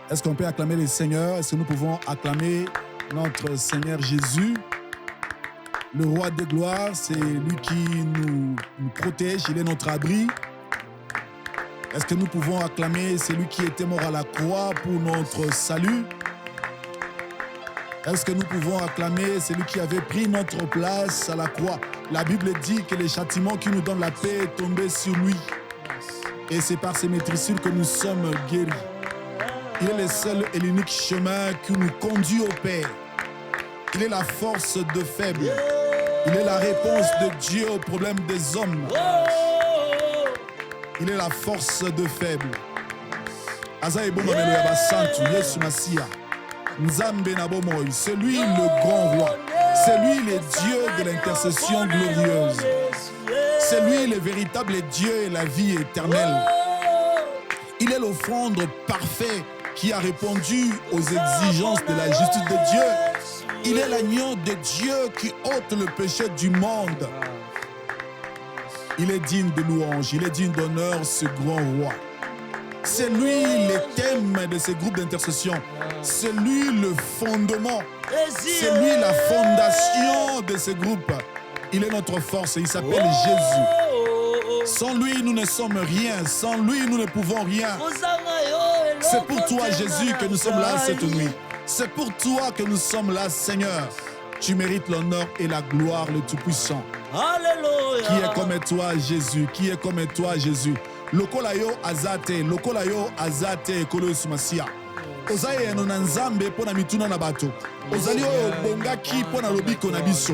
Est-ce qu'on peut acclamer le Seigneur? Est-ce que nous pouvons acclamer notre Seigneur Jésus? Le roi de gloire, c'est lui qui nous protège, il est notre abri. Est-ce que nous pouvons acclamer celui qui était mort à la croix pour notre salut? Est-ce que nous pouvons acclamer celui qui avait pris notre place à la croix? La Bible dit que le châtiment qui nous donne la paix est tombé sur lui. Et c'est par ses maîtrissures que nous sommes guéris. Il est le seul et l'unique chemin qui nous conduit au Père. Il est la force de faible. Il est la réponse de Dieu aux problèmes des hommes. Il est la force de faible. Aza ebomamelo ya basantu Yesu Masia. Nzambe na bomoi, c'est lui le grand roi. C'est lui le Dieu de l'intercession glorieuse. C'est lui le véritable Dieu et la vie éternelle. Il est l'offrande parfait qui a répondu aux exigences de la justice de Dieu. Il est l'agneau de Dieu qui ôte le péché du monde. Il est digne de louange, il est digne d'honneur, ce grand roi. C'est lui le thème de ces groupes d'intercession. C'est lui le fondement. C'est lui la fondation de ces groupes. Il est notre force et il s'appelle Jésus. Sans lui, nous ne sommes rien. Sans lui, nous ne pouvons rien. C'est pour toi, Jésus, que nous sommes là cette nuit. C'est pour toi que nous sommes là, Seigneur. Tu mérites l'honneur et la gloire, le Tout-Puissant. Alléluia. Qui est comme toi, Jésus? Qui est comme toi, Jésus? Lokola yo azate, lokola yo azate kolo Yesu Masia. Ozaye eno na nzambe pona mituna na bato. Ozali oyo bongaki pona lobiko na biso.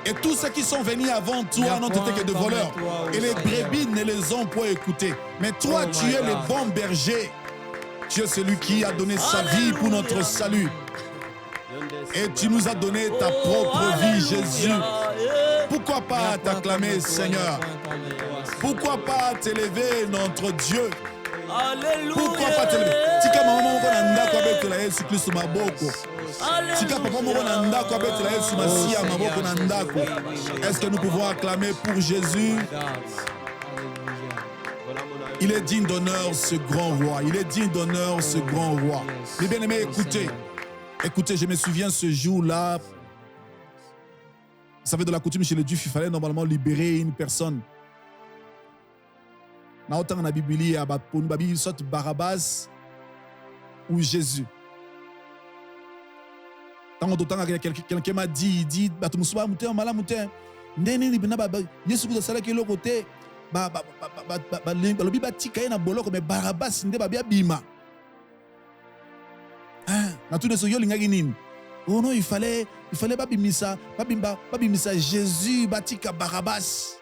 Et tous ceux qui sont venus avant toi n'ont été que des voleurs. Et les brebis ne les ont pas écoutés. Mais toi, tu es le bon berger. Tu es celui qui a donné sa vie pour notre salut. Et tu nous as donné ta propre vie, Jésus. Pourquoi pas t'acclamer, Seigneur? Pourquoi pas t'élever, notre Dieu? Alléluia. Pourquoi pas t'élever? Tika maman moko na ndako abetela Yesu Kristo maboko. Tika papa moko na ndako abetela Yesu Masia maboko na ndako. Est-ce que nous pouvons acclamer pour Jésus? Il est digne d'honneur, ce grand roi. Il est digne d'honneur, ce grand roi. Les bien-aimés, écoutez. Écoutez, je me souviens ce jour-là. Vous savez, de la coutume chez les Juifs, il fallait normalement libérer une personne. Dans la Bible, il y a une sorte de Barabbas ou Jésus. Quand quelqu'un m'a dit, il dit, oh non, il fallait babimisa Jésus batika Barabbas.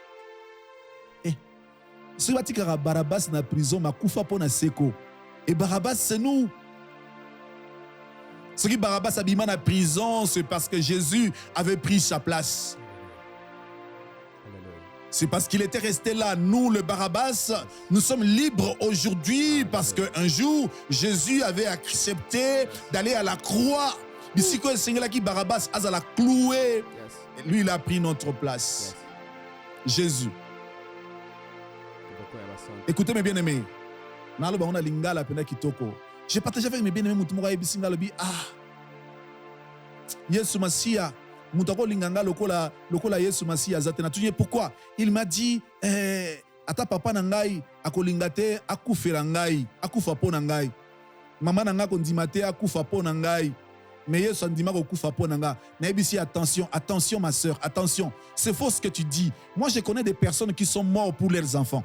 Si batika Barabbas na prison makufa pona seko. Et Barabbas c'est nous. Ce qui Barabbas abima na prison, c'est parce que Jésus avait pris sa place. C'est parce qu'il était resté là. Nous, le Barabbas, nous sommes libres aujourd'hui parce qu'un jour, Jésus avait accepté d'aller à la croix. Ici, quand le Seigneur qui Barabbas a la cloué, lui, il a pris notre place. Jésus. Écoutez mes bien-aimés. J'ai partagé avec mes bien-aimés. Yesu Masia. Pourquoi? Il m'a dit ata papa na ngai akolinga te akufela ngai akufa po na ngai mama na ngai kondima te akufa po na ngai mais Yesu andima kokufa po na ngai naebisi attention ma sœur, attention, c'est faux ce que tu dis. Moi je connais des personnes qui sont mortes pour leurs enfants.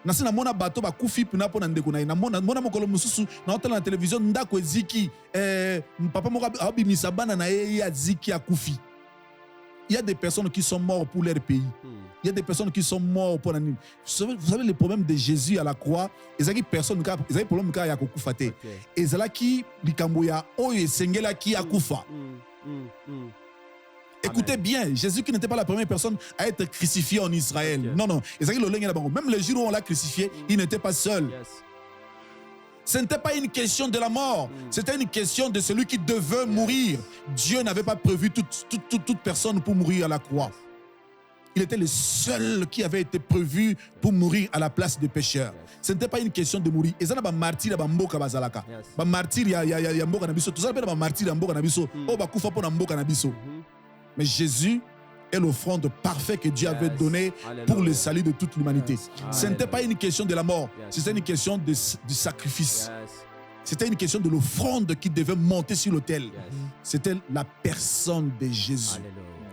Nasi na mona bato ba kufi puna po na ndeko na mona mokolo mususu na otala na télévision ndako eziki papa moko abimisa bana na ye ya ziki akufi. Il y a des personnes qui sont mortes pour leur pays. Il y a des personnes qui sont mortes pour la nuit. Vous savez le problème de Jésus à la croix, ils ont personne ils ont problème ka ya kokufa te. Ezala ki likambo ya oyo esengela ki akufa. Écoutez bien, Jésus qui n'était pas la première personne à être crucifié en Israël. Non, non. Même le jour où on l'a crucifié, il n'était pas seul. Ce n'était pas une question de la mort, c'était une question de celui qui devait mourir. Dieu n'avait pas prévu toute personne pour mourir à la croix. Il était le seul qui avait été prévu pour mourir à la place des pécheurs. Ce n'était pas une question de mourir. Et ça, c'est un martyr, un mboka bazalaka. Un martyr, il y a mboka nabiso. Tout ça, c'est un martyr, un mboka nabiso. Oh, bah, koufa pour un mboka nabiso. Mais Jésus est l'offrande parfaite que Dieu avait donnée pour le salut de toute l'humanité. Ce n'était pas une question de la mort, c'était une question du sacrifice. C'était une question de l'offrande qui devait monter sur l'autel. C'était la personne de Jésus.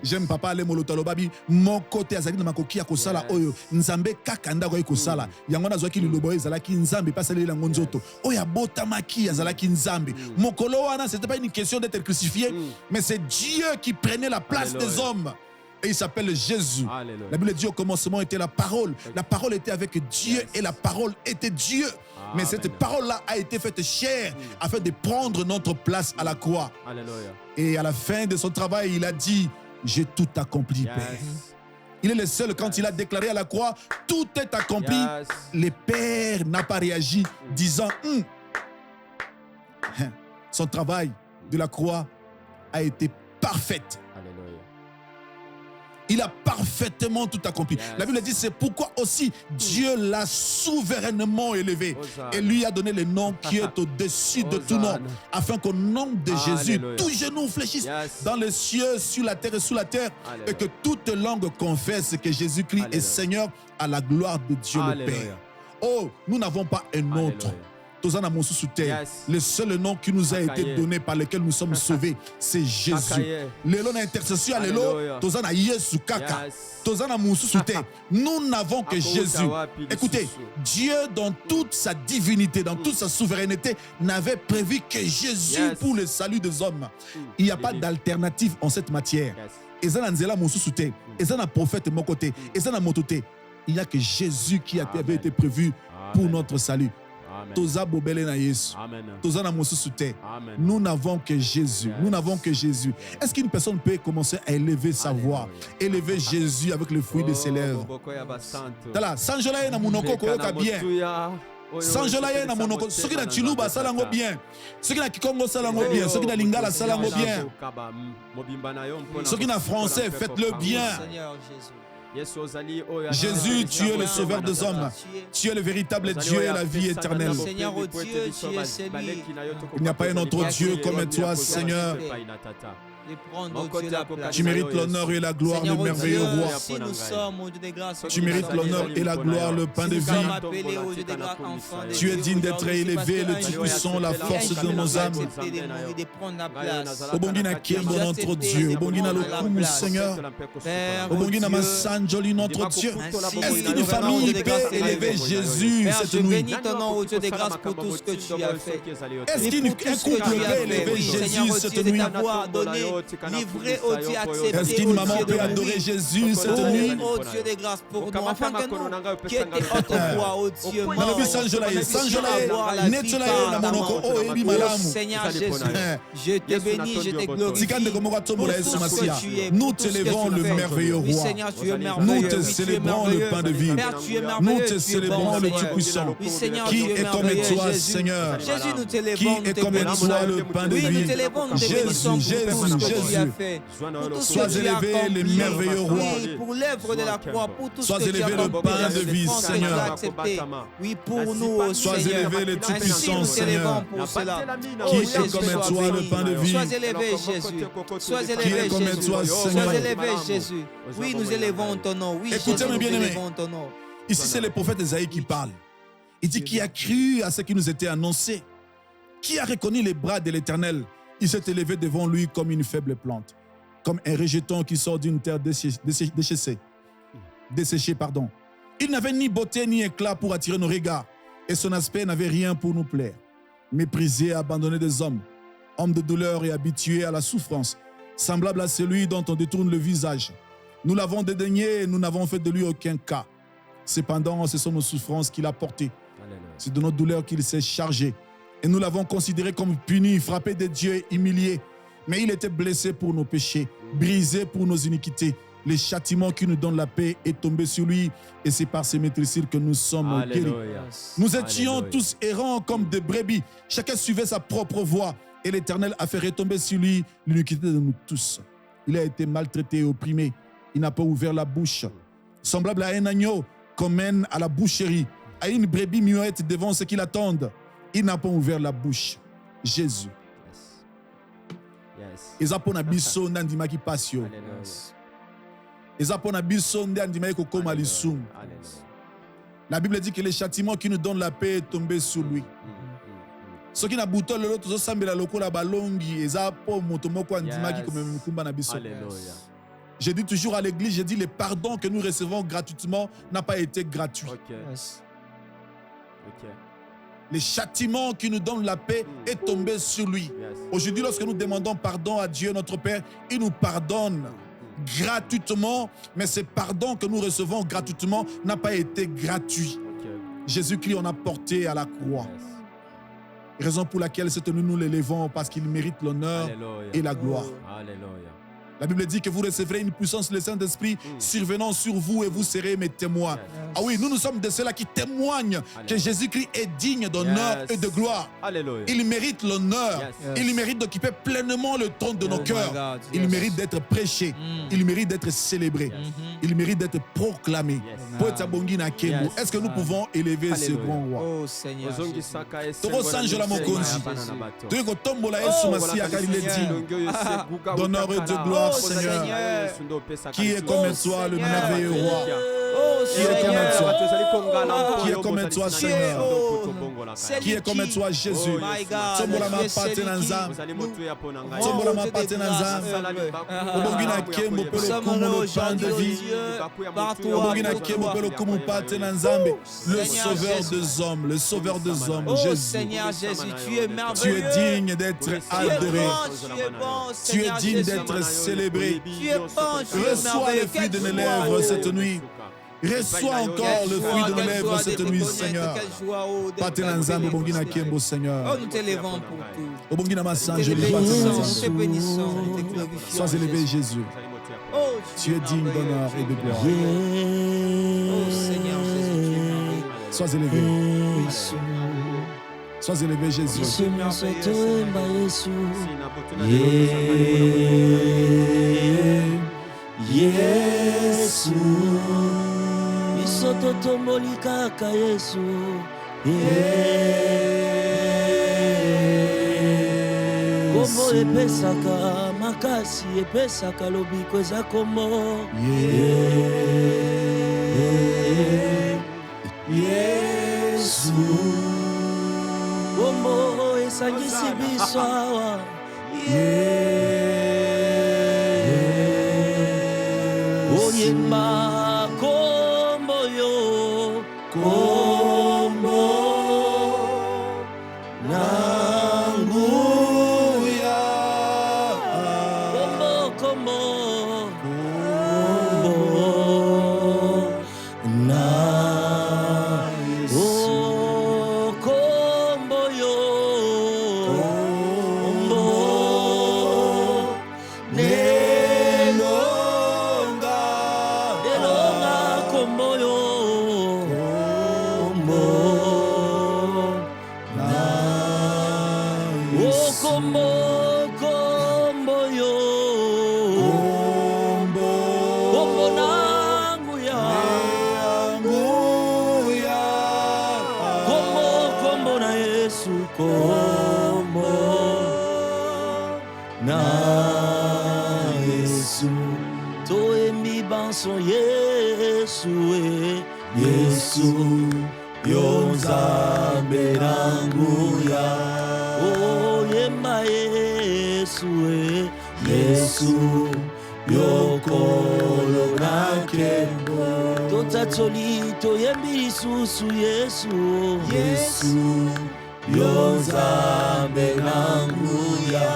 J'aime papa ale molotalo babi mon côté azali na makoki ya kosala oyo nzambe kakanda ko kosala yango na zwaki lilobo ezala ki nzambe pasali la ngonzoto oya botamaki azala ki nzambe mokolo wana c'était pas une question d'être crucifié mais c'est Dieu qui prenait la place des hommes. Et il s'appelle Jésus. Alléluia. La Bible dit au commencement était la parole. La parole était avec Dieu et la parole était Dieu. Mais cette parole-là a été faite chair afin de prendre notre place à la croix. Alléluia. Et à la fin de son travail, il a dit, j'ai tout accompli, Père. Il est le seul, quand il a déclaré à la croix, tout est accompli. Le Père n'a pas réagi, disant, son travail de la croix a été parfait. Il a parfaitement tout accompli. La Bible dit, c'est pourquoi aussi Dieu l'a souverainement élevé et lui a donné le nom qui est au-dessus de tout nom, afin qu'au nom de Jésus, tout genou fléchisse dans les cieux, sur la terre et sous la terre, et que toute langue confesse que Jésus-Christ est Seigneur à la gloire de Dieu le Père. Oh, nous n'avons pas un autre. Le seul nom qui nous a été donné par lequel nous sommes sauvés, c'est Jésus. L'intercession, nous n'avons que Jésus. Écoutez, Dieu dans toute sa divinité, dans toute sa souveraineté, n'avait prévu que Jésus pour le salut des hommes. Il n'y a pas d'alternative en cette matière. Il n'y a que Jésus qui avait été prévu pour notre salut. Nous n'avons que Jésus. Nous n'avons que Jésus. Est-ce qu'une personne peut commencer à élever sa voix, élever Jésus avec le fruit de ses lèvres? Sanjola na munoko koyoka bien. Sanjola na munoko. Ceux qui na Chiluba salango bien. Ceux qui na Kikongo salango bien. Ceux qui na Lingala salango bien. Ceux qui na français faites-le bien. Jésus, tu es le sauveur des hommes. Tu es le véritable Dieu et la vie éternelle. Seigneur, oh Dieu, tu es celui. Il n'y a pas un autre Dieu comme toi, Seigneur. Tu mérites l'honneur et la gloire, le merveilleux roi. Tu mérites l'honneur et la gloire, le pain de vie. Tu es digne d'être élevé, le Tout-Puissant, la force de nos âmes. Obongina Kembo, notre Dieu. Obongina Lokumu, Seigneur. Obongina Masanjoli, notre Dieu. Est-ce qu'une famille peut élever Jésus cette nuit? Est-ce qu'un couple peut élever Jésus cette nuit? Livré au Dieu, accepté. Est-ce qu'une maman peut adorer Jésus cette nuit? Oh Dieu de grâce pour nous, afin que nous, qui était autrefois, oh Dieu, Seigneur Jésus, je te bénis, je te glorifie pour tout ce que tu es. Nous t'élevons le merveilleux roi. Seigneur, tu es merveilleux. Nous te célébrons le pain de vie. Nous te célébrons le Tout-Puissant. Qui est comme toi, Seigneur? Jésus, nous Qui t'élevons, nous est te comme bénissons. toi, le pain de Oui, nous vie? t'élevons, nous te bénissons pour tout ce que tu as fait. Pour tout ce Sois que tu as élevé, accompli. le merveilleux roi. Oui, pour l'œuvre de la croix, pour tout ce Sois que tu as élevé, le accompli, pain de vie, la souffrance que tu Seigneur. as acceptée. Oui, pour nous, oh Sois Seigneur. élevé, le Ainsi, Tout-Puissant, nous Seigneur. t'élevons pour cela. Qui Oh, est Jésus, comme sois toi, le béni. pain de vie? Sois élevé, Jésus. Sois Qui élevé, est comme Jésus. toi, Seigneur? Sois élevé, Jésus. Oui, nous élevons ton nom. Oui, Jésus, Écoutez-moi, nous bien-aimés. élevons ton nom. Ici, c'est le prophète Esaïe qui parle. Il dit qui a cru à ce qui nous était annoncé, qui a reconnu les bras de l'Éternel. Il s'est élevé devant lui comme une faible plante, comme un rejeton qui sort d'une terre desséchée. Il n'avait ni beauté ni éclat pour attirer nos regards, et son aspect n'avait rien pour nous plaire. Méprisé et abandonné des hommes, homme de douleur et habitué à la souffrance, semblable à celui dont on détourne le visage. Nous l'avons dédaigné et nous n'avons fait de lui aucun cas. Cependant, ce sont nos souffrances qu'il a portées. C'est de nos douleurs qu'il s'est chargé. Et nous l'avons considéré comme puni, frappé de Dieu et humilié. Mais il était blessé pour nos péchés, brisé pour nos iniquités. Le châtiment qui nous donne la paix est tombé sur lui, et c'est par ses maîtresses que nous sommes guéris. Nous étions tous errants comme des brebis. Chacun suivait sa propre voie, et l'Éternel a fait retomber sur lui l'iniquité de nous tous. Il a été maltraité et opprimé, il n'a pas ouvert la bouche. Semblable à un agneau qu'on mène à la boucherie, à une brebis muette devant ceux qui l'attendent, il n'a pas ouvert la bouche. Jésus. Eza pona biso ndandima ki pasio. Eza pona biso ndandima ki kokoma lisumu. La Bible dit que le châtiment qui nous donne la paix est tombé sur lui. Ce qui n'a bouton le lot sambela lokola balongi eza po moto moko andima ki comme mukumba na biso. Je dis toujours à l'église, je dis le pardon que nous recevons gratuitement n'a pas été gratuit. Le châtiment qui nous donne la paix est tombé sur lui. Aujourd'hui, lorsque nous demandons pardon à Dieu, notre Père, il nous pardonne gratuitement, mais ce pardon que nous recevons gratuitement n'a pas été gratuit. Jésus-Christ en a porté à la croix. Raison pour laquelle cette nuit nous l'élevons, parce qu'il mérite l'honneur et la gloire. La Bible dit que vous recevrez une puissance du Saint-Esprit survenant sur vous et vous serez mes témoins. Ah oui, nous sommes de ceux-là qui témoignent que Jésus-Christ est digne d'honneur et de gloire. Il mérite l'honneur. Il mérite d'occuper pleinement le trône de nos cœurs. Il mérite d'être prêché. Il mérite d'être célébré. Il mérite d'être proclamé. Est-ce que nous pouvons élever ce grand roi? Oh Seigneur. D'honneur et de gloire, Seigneur, qui est comme toi, le merveilleux roi. Qui est comme toi? Qui est comme toi, Seigneur? Qui est comme toi, Jésus? Tombola ma pate nanzam. Tombola ma pate nanzam. Obongina kembo pelo kumu le pain de vie. Obongina kembo pelo kumu pate nanzambe. Le sauveur des hommes, le sauveur des hommes, Oh Jésus. Seigneur Jésus, tu es Tu merveilleux. es digne d'être adoré. Tu es digne d'être célébré. Tu es bon, tu es Reçois merveilleux. le fruit de nos Quelle lèvres joie, cette nuit. Reçois encore le fruit de nos lèvres cette nuit, Seigneur. Patena nzambe bongina kembo, Oh, Seigneur. nous t'élevons pour tout. Obongina masange Nous te le patena bénissons, nous te nzambe. bénissons, nous te glorifions. Sois élevé, Jésus. Oh, Tu es digne d'honneur et de gloire. Oh Seigneur Jésus, tu es merveilleux. Sois élevé. Sois élevé, Jésus. Yesu isoto tomboli kaka Yesu kombo epesaka makasi epesaka lobiko eza kombo Yesu kombo esangisi biso awa oyemba kombo yo kombo nanguya kombo kombo kombo na oh kombo yo kombo nelonga kombo yo kombo na oh kombo kombo yo kombo kombo nangu ya kombo kombo na Yesu kombo na Yesu toyembi banso Yesu Yesu yo nzambe nanguya oyemba Yesu Yesu yo kolo na nkembo totatsoli toyembi lisusu Yesu Yesu yo nzambe nanguya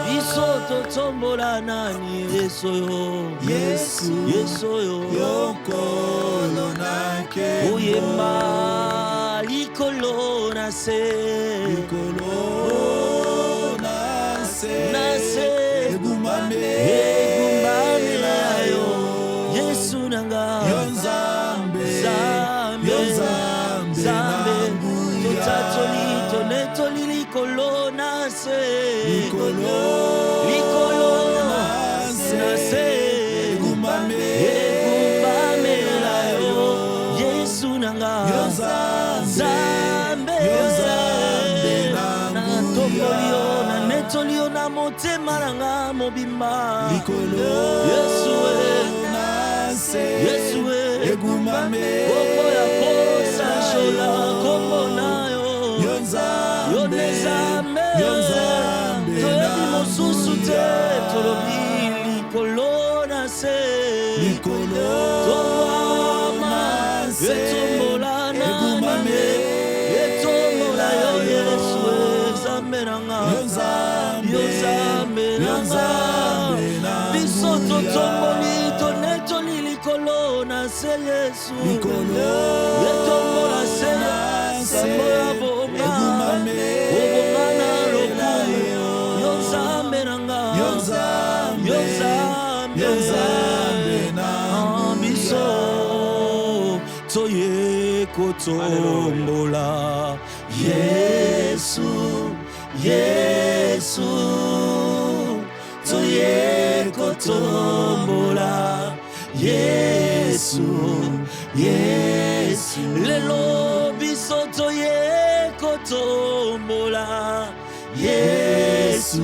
biso totombola nani Yesu yo yo kolo na nkembo oyemba likolo na se egumame ayo Yesu nanga yo nzambe totatoli tonetoli likolo na se likolo na se egumame nzambe na nguya. tombolio na netolio na motema nanga mobimba Yesu Yesu egumame kombo ya kosa shola kombo nayo yo nzambe toyebi mosusu te tolobi likolo na se towama etombola na nane etombola yo Yesu nzambe nanga yo nzambe nanga biso totomboli tonetoli likolo na se Yesu etombola se sambo ya bonga obonga na lokumu yo nzambe nanga yo nzambe biso toye kotombola Yesu toye kotombola Yesu lelo biso toye kotombola Yesu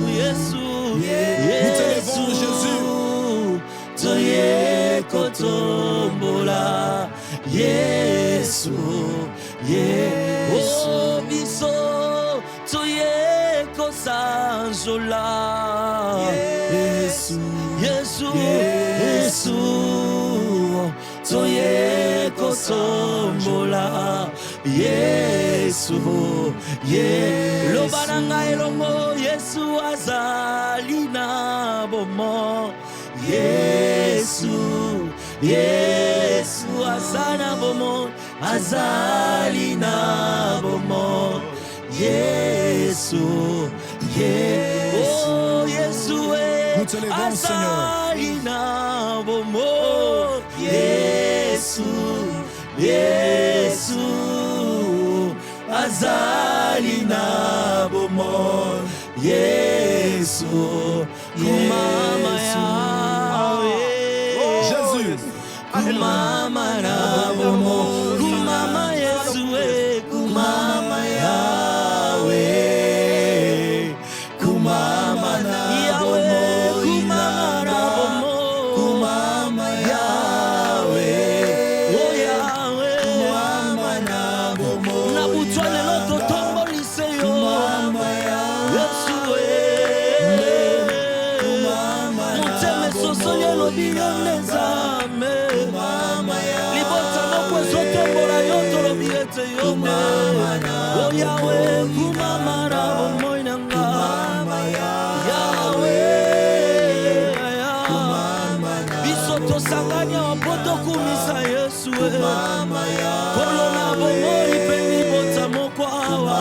toye kotombola Yesu oh biso toye kosanjola Yesu toye kotombola Yesu loba nanga elongo Yesu azali na bomo Yesu azana bomo azali na bomo Yesu oh Yesu azali na bomo Yesu azali na bomo Yesu kumama yawe Jésus kumama na bomo kumama Yesu kumama yawe kumama na bomo kumama na bomo kumama yawe oh yawe kumama na bomo na butwale loto tombo liseyo kumama Yesu kumama muteme sosole lobiyone zame kumama yawe libota mokwezo tombola yoto lobiyete yone oh yawe kumama na bomo inanga kumama yawe biso tosanganya wapoto kumisa Yesu kolona bomo ipeni bota moko awa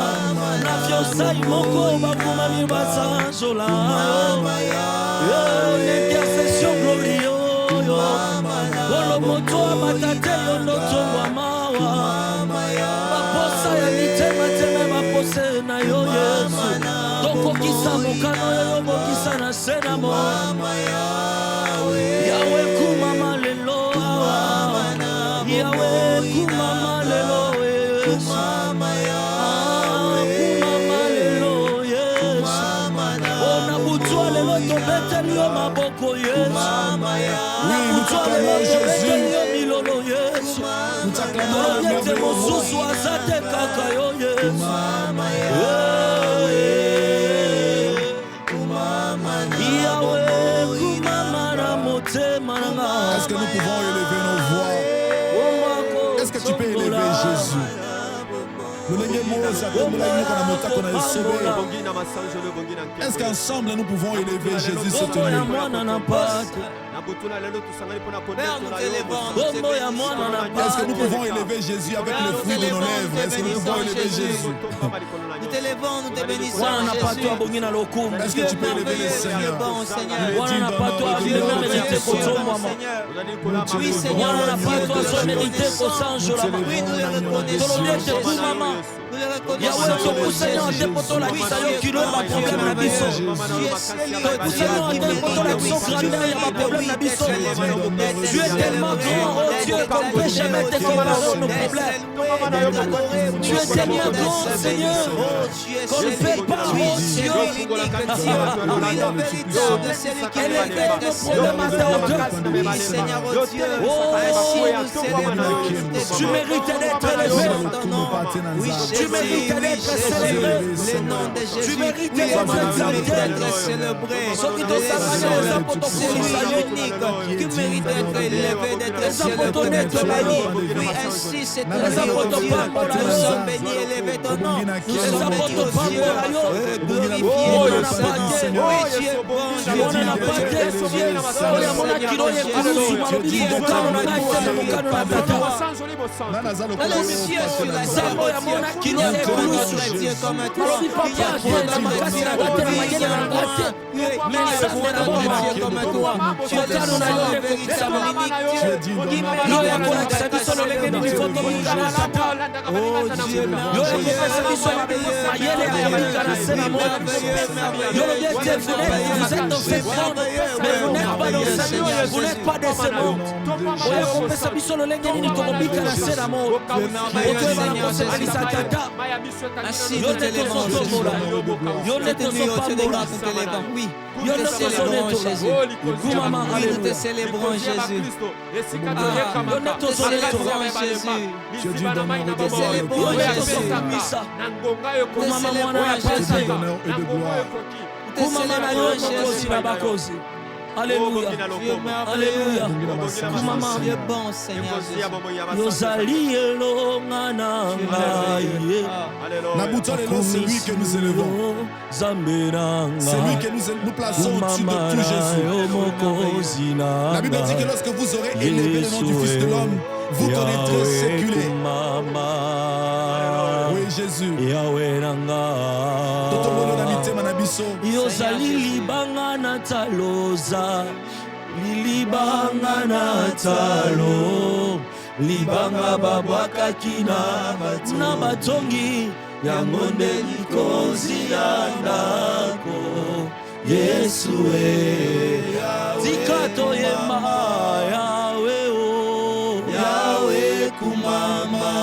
na fiosai moko bakuma mibasanjola l'intercession glorieuse kolo moto amatate yonoto wa mawa baposa ya mitema teme bapose na yo Yesu tokokisa mokano yo bokisa na sena mo Yawe kumama lelo Yawe kumama lelo kumama lelo Yesu ona butwa lelo tobeteli yo maboko Yesu oui nous t'acclamons Jésus milolo Yesu nous t'acclamons yete mosusu azate kaka yo Yesu Yawe kumama na motema nanga est-ce que nous pouvons élever nos voix est-ce que tu peux élever Jésus est-ce qu'ensemble nous pouvons élever Jésus cette nuit? Est-ce que nous pouvons élever Jésus avec le fruit de nos lèvres? Est-ce que nous pouvons élever Jésus? Nous t'élevons, nous te bénissons, Jésus. Est-ce que tu peux élever le Seigneur? Bon, Seigneur. Il est digne d'honneur et de gloire de Dieu. Oui, Seigneur, Wana na patwa so mérité ko sanjola oui, nous le reconnaissons, Jésus. kumama Nous Yahweh, tokosanya ate poto la bisa yo kilo ya ba problème na biso. Tokosanya ate poto la biso grandeur ya ba problème na biso. Tu es tellement grand, oh Dieu, qu'on peut jamais te comparer nos problèmes. Tu es tellement grand, Seigneur, qu'on ne peut pas, oh Dieu. Élevez nos problèmes à ta hauteur. Tu mérites d'être élevé. Tu mérites d'être célébré. Tu mérites d'être célébré. Ceux qui t'ont sanctionné, les apôtres qui mérite d'être élevé, d'être célébré. Oui, ainsi c'est ton Les apôtres Dieu. pas pour la Nous sommes bénis, élevé ton nom. Nous Les sommes apôtres bénis, pas Dieu. pour la Glorifié, Oh, ton il y en a Saint pas nom. de- Oui, tu es bon, On n'a pas de vous êtes dans cette monde, mais vous n'êtes pas dans cette monde, vous n'êtes pas dans ce monde. Oya kopesa biso lolenge nini tokobika na se na monde. Otoyeba na kosemalisa tata. Yo nde tozotombola. Yo nde tozopambola. Oui, Yo nous nde te célébrons tozonetola. Jésus. Kumama, Oui, nous te alléluia. célébrons Jésus. Yo nde Nous te célébrons Jésus. Tu es digne d'honneur et de Te gloire. célébrons Yo nde Jésus. tozopamisa. Te Kumama mwana ya célébrons Tu es digne papa. d'honneur et de gloire. Te Kumama na yo célébrons mokozi Jésus. na bakozi. Alléluia. Tu es merveilleux. Alléluia. Kumama, tu es bon, Seigneur Jésus. Yozali elonga na ngai. Nabuta lelo, c'est lui que nous élevons. C'est lui que nous plaçons au-dessus de tout Jésus. La Bible dit que lorsque vous aurez élevé le nom du Fils de l'homme, vous connaîtrez séculé. Oui, Jésus. Totomolo na mitema na biso. Yozali libanga na taloza, lilibanga na talo, libanga babwakaki na batongi, yango nde likonzi ya ndako. Yesu tika toyemba Yawe o, Yawe kumama,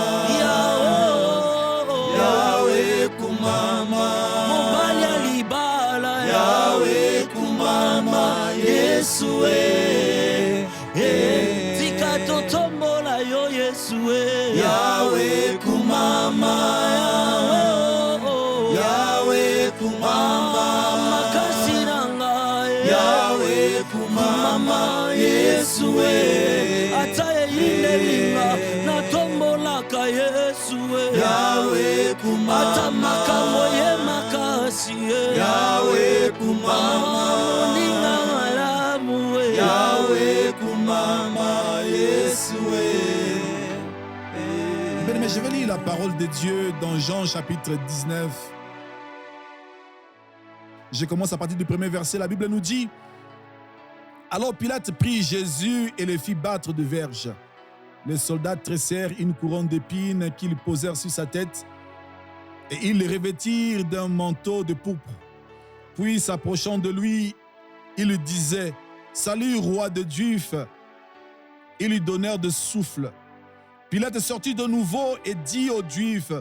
Yawe kumama, mobali ya libala, Yawe kumama, Yesu tika totombola yo Yesu Yawe kumama, Yawe kumama, makasi na ngai, Yawe kumama, Yesu ata eyinelinga natombolaka Yesu Yawe kumama, ata makambo ye makasi Yawe kumama, moninga malamu Yawe kumama, Yesu Bien-aimé, je vais lire la parole de Dieu dans Jean chapitre 19. Je commence à partir du premier verset. La Bible nous dit: alors Pilate prit Jésus et le fit battre de verges. Les soldats tressèrent une couronne d'épines qu'ils posèrent sur sa tête et ils le revêtirent d'un manteau de pourpre. Puis s'approchant de lui, ils lui disaient: salut, roi des Juifs. Ils lui donnèrent de souffle. Pilate sortit de nouveau et dit aux Juifs: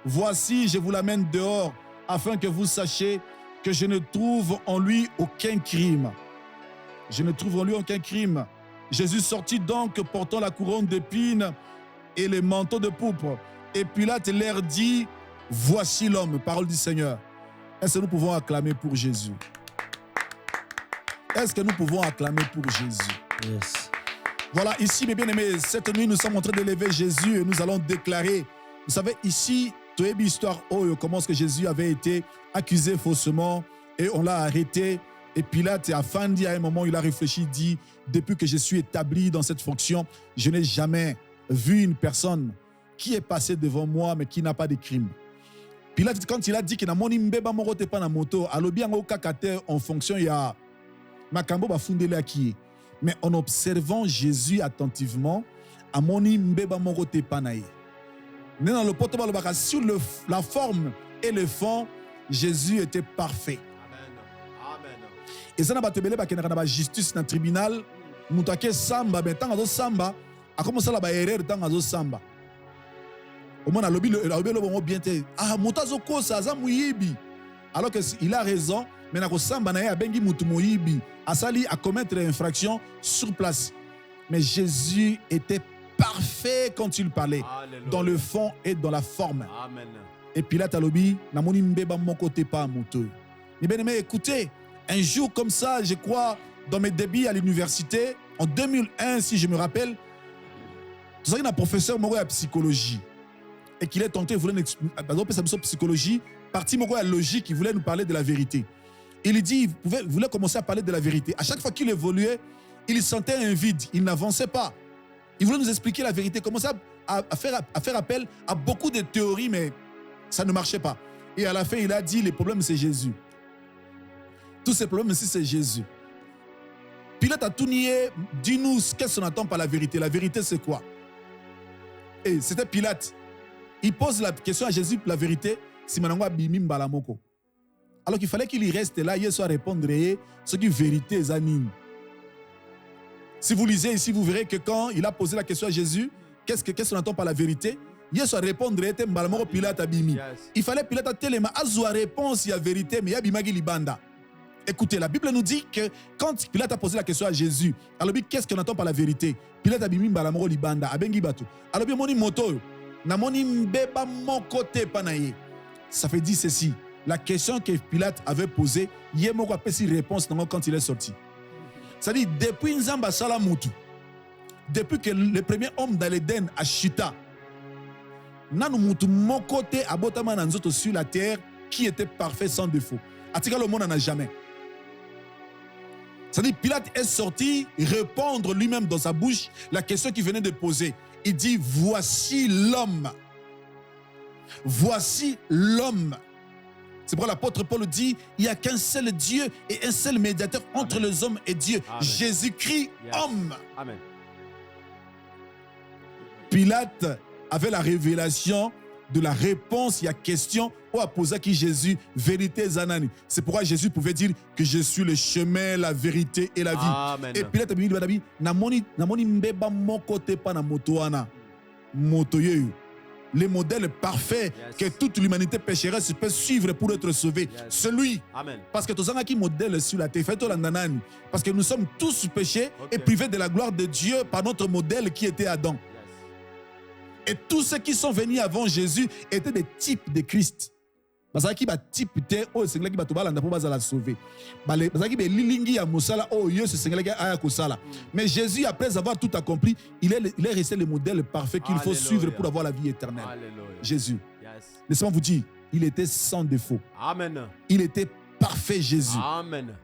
voici, je vous l'amène dehors, afin que vous sachiez que je ne trouve en lui aucun crime. Je ne trouve en lui aucun crime. Jésus sortit donc portant la couronne d'épines et les manteaux de pourpre. Et Pilate leur dit: voici l'homme. Parole du Seigneur. Est-ce que nous pouvons acclamer pour Jésus? Est-ce que nous pouvons acclamer pour Jésus? Yes. Voilà, ici, mes bien-aimés, cette nuit, nous sommes en train d'élever Jésus et nous allons déclarer. Vous savez, ici, Toebi Histoire Oyo commence que Jésus avait été accusé faussement et on l'a arrêté. Et Pilate, à Fandi, à un moment, il a réfléchi, dit: depuis que je suis établi dans cette fonction, je n'ai jamais vu une personne qui est passée devant moi, mais qui n'a pas de crime. Pilate, quand il a dit qu'il n'a pas morote pas na moto, alobi ango kakate en fonction ya makambo ba fundele aki. Mais en observant Jésus attentivement, amoni mbeba morote pa na ye. Sur la forme et le fond, Jésus était parfait. Et ça n'a pas été la justice dans le tribunal. Moutake samba, ben tant à samba, a commencé à la erreur tant à samba. Au moins, le bien te. Ah, moutazo kosa, zamuyibi. Alors qu'il a raison, mais na ko samba na ya bengi mutu moyibi. Asali à commettre l'infraction sur place. Mais Jésus était parfait quand il parlait, Alléluia. Dans le fond et dans la forme. Amen. Et Pilate a lobi, na moni mbeba mon côté pas mouteux. Mais bien aimé, écoutez, un jour comme ça, je crois, dans mes débuts à l'université, en 2001, si je me rappelle, tu sais, il y a un professeur de psychologie et qu'il est tenté, il voulait nous expliquer psychologie, partie de logique, il voulait nous parler de la vérité. Il dit, il voulait commencer à parler de la vérité. À chaque fois qu'il évoluait, il sentait un vide, il n'avançait pas. Il voulait nous expliquer la vérité, commencer à faire appel à beaucoup de théories, mais ça ne marchait pas. Et à la fin, il a dit, les problèmes, c'est Jésus. Tous ces problèmes ici, c'est Jésus. Pilate a tout nié. Dis-nous qu'est-ce qu'on attend par la vérité. La vérité, c'est quoi? Et c'était Pilate. Il pose la question à Jésus pour la vérité. Alors qu'il fallait qu'il y reste là, il soit répondre ce qui est vérité, Zanine. Si vous lisez ici, vous verrez que quand il a posé la question à Jésus, qu'est-ce qu'on attend par la vérité? Il soit répondre Pilate abimi. Il fallait Pilate tellement azwa réponse, il y a vérité, mais il y a bimagi libanda. Écoutez, la Bible nous dit que quand Pilate a posé la question à Jésus, alors qu'est-ce qu'on attend par la vérité? Pilate a bimi balamoro libanda, abengi batu. Alors moni moto, na moni mbeba mon côté panaye. Ça fait dire ceci. La question que Pilate avait posée, yemoko a pesi réponse quand il est sorti. C'est-à-dire depuis Nzamba Salamutu, depuis que le premier homme dans l'Éden a chuta, nanu mutu mon côté abotama nanzoto sur la terre qui était parfait sans défaut. Atika le monde n'en a jamais. C'est-à-dire Pilate est sorti répondre lui-même dans sa bouche la question qu'il venait de poser. Il dit, voici l'homme. Voici l'homme. C'est pourquoi l'apôtre Paul dit, il n'y a qu'un seul Dieu et un seul médiateur entre Amen. Les hommes et Dieu. Jésus-Christ, yes. Homme. Amen. Pilate avait la révélation de la réponse, il y a question, ou à poser qui Jésus, vérité zanani. C'est pourquoi Jésus pouvait dire que je suis le chemin, la vérité et la vie. Amen. Et Pilate a dit, namoni mbeba mon côté pas na motoana. Motoyeyu. Les modèles parfaits yes. Que toute l'humanité pécheresse peut suivre pour être sauvé. Yes. Celui. Amen. Parce que tous ceux qui modèlent sur la terre, parce que nous sommes tous péchés et privés de la gloire de Dieu par notre modèle qui était Adam. Et tous ceux qui sont venus avant Jésus étaient des types de Christ. Parce que les types étaient oh c'est qui va te balanda pour la sauver. Parce que les lilingi ya musala oh Dieu c'est qui a kusala. Mais Jésus après avoir tout accompli, il est resté le modèle parfait qu'il faut suivre pour avoir la vie éternelle. Alléluia. Jésus. Yes. Laissez-moi vous dire, il était sans défaut. Amen. Il était parfait Jésus. Amen.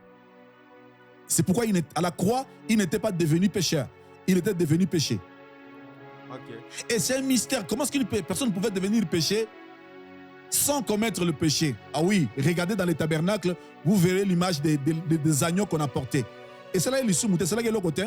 C'est pourquoi à la croix, il n'était pas devenu pécheur. Il était devenu péché. Okay. Et c'est un mystère. Comment est-ce qu'une personne pouvait devenir péché sans commettre le péché? Ah oui, regardez dans les tabernacles, vous verrez l'image des agneaux qu'on a portés. Et c'est là il est c'est là qu'il est le côté.